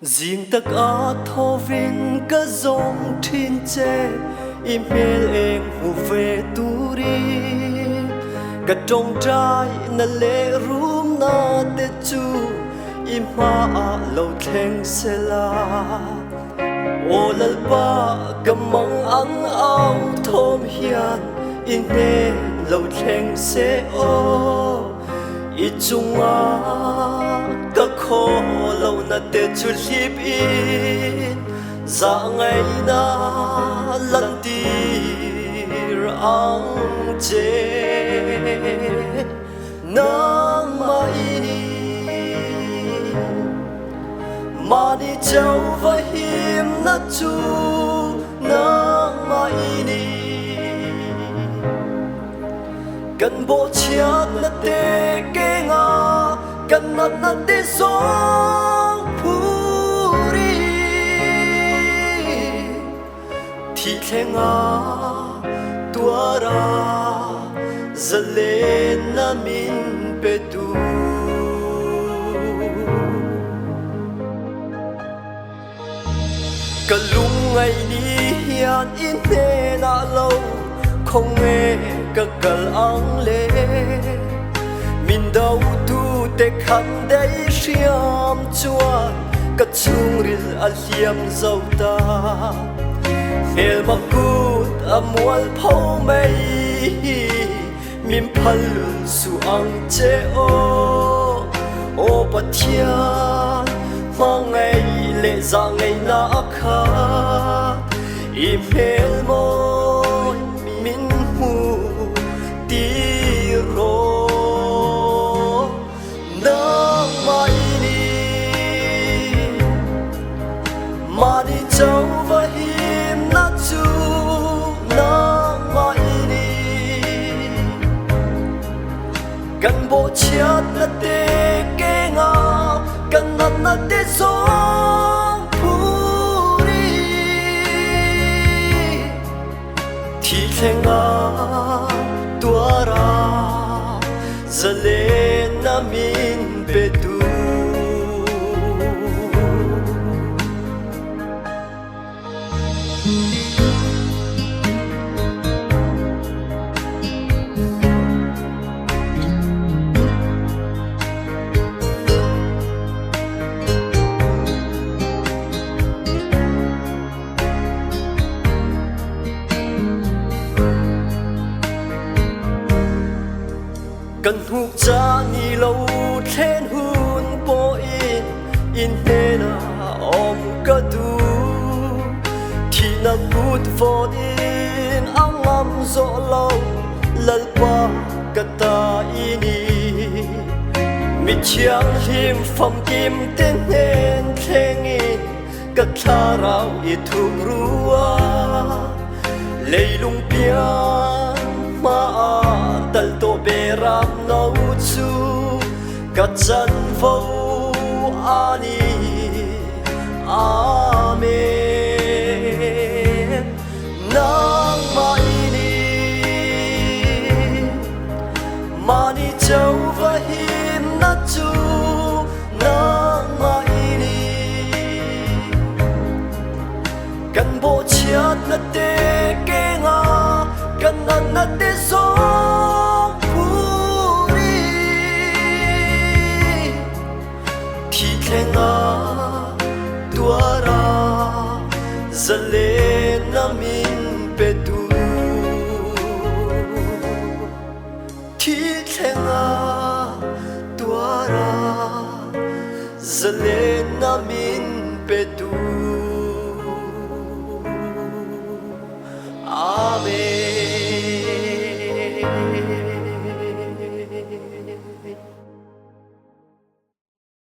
riêng tất á thô vinh cả dòng thiên chế im hê em hù về tu đi cả trong trái na lệ rúm na tê chu im hoa lâu thèn sẽ là ô lal ba cầm măng ăn áo thôm hiền in nê lâu thèn sẽ ô ít chung các khó lâu na tê chu liếp in za ngày na lần tir ang chế nang mai mà đi châu và hiểm na chu nang mai cần bộ chiết na tê kê nga cần na tê song puri thì thế nga tua ra zale na min petu cả lung ngày đi hiền in thế na lâu không nghe cả cờ ang lê min đâu tu te khăn đây xiêm chuan cả chung ril al hiam dâu ta hel makut amual phau mei mim phalun su ang che o pathian mang ngày lệ ra ngày na kha im hel mo min hu ti ro na mai ni ma đi châu và hiểm na chu na mai ni gần bộ chiết na tê kê nga gần na tê song puri thì thế nga tua ra zale na min petu cần hút cha ni lâu then hun po in he na om ka du thì na put for in ang am zo lâu lal pa ka ta ini mi chiang him pham kim ten hen thengi ka tharau I thung ruwa leilung pian ma dal to beram no chu ka chan vo ani amen nang mai ni mani châu và hiểm na chu nang mai ni kan bo chiat na te ke nga kan na te song puri thì thế nga tua ra zale na min petu thì thế nga tua ra zale na min petu